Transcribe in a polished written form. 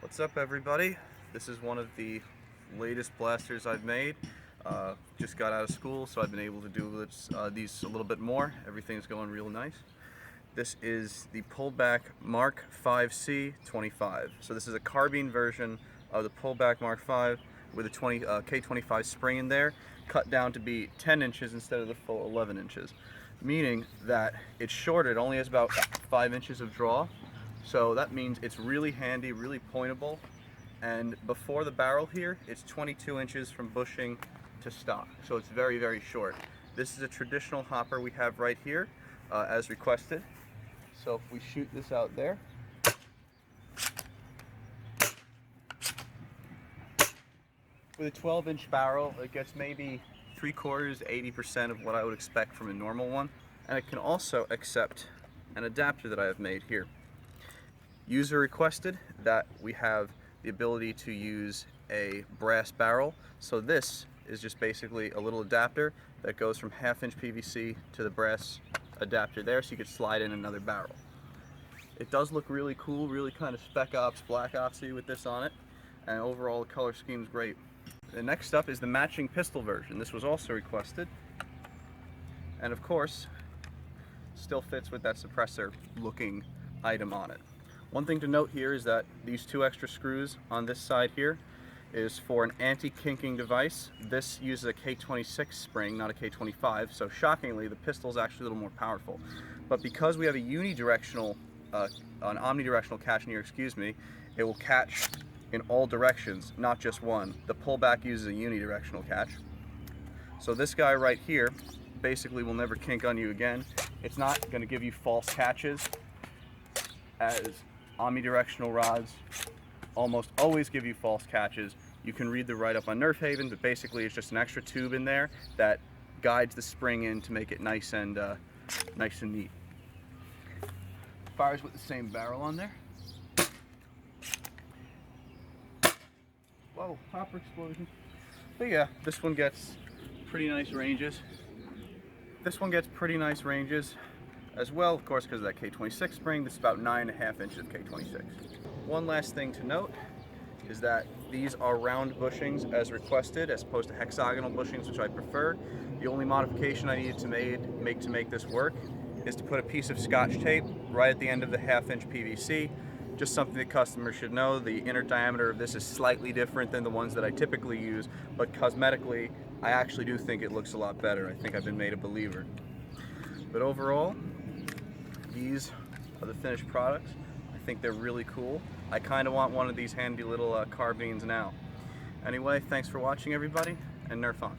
What's up, everybody? This is one of the latest blasters I've made. Just got out of school, so I've been able to do these a little bit more. Everything's going real nice. This is the Pullback Mark 5C 25. So this is a carbine version of the Pullback Mark 5 with a K25 spring in there, cut down to be 10 inches instead of the full 11 inches. Meaning that it's shorter, it only has about 5 inches of draw. So that means it's really handy, really pointable, and before the barrel here, it's 22 inches from bushing to stock. So it's very, very short. This is a traditional hopper we have right here, as requested. So if we shoot this out there, with a 12-inch barrel, it gets maybe 3/4, 80% of what I would expect from a normal one. And it can also accept an adapter that I have made here. User requested that we have the ability to use a brass barrel. So this is just basically a little adapter that goes from 1/2-inch PVC to the brass adapter there, so you could slide in another barrel. It does look really cool, really kind of Spec Ops, Black Opsy with this on it, and overall the color scheme is great. The next up is the matching pistol version. This was also requested, and of course still fits with that suppressor looking item on it. One thing to note here is that these 2 extra screws on this side here is for an anti-kinking device. This uses a K26 spring, not a K25, so shockingly the pistol is actually a little more powerful. But because we have a unidirectional, an omnidirectional catch in here, it will catch in all directions, not just one. The pullback uses a unidirectional catch. So this guy right here basically will never kink on you again. It's not going to give you false catches, as omnidirectional rods almost always give you false catches. You can read the write-up on Nerf Haven, but basically it's just an extra tube in there that guides the spring in to make it nice and neat. Fires with the same barrel on there. Whoa, hopper explosion. But yeah, this one gets pretty nice ranges. This one gets pretty nice ranges as well, of course, because of that K26 spring. This is about 9.5 inches of K26. One last thing to note is that these are round bushings as requested, as opposed to hexagonal bushings, which I prefer. The only modification I needed to make this work is to put a piece of Scotch tape right at the end of the 1/2-inch PVC. Just something the customer should know. The inner diameter of this is slightly different than the ones that I typically use, but cosmetically, I actually do think it looks a lot better. I think I've been made a believer. But overall, these are the finished products. I think they're really cool. I kind of want one of these handy little carbines now. Anyway, thanks for watching, everybody, and Nerf on.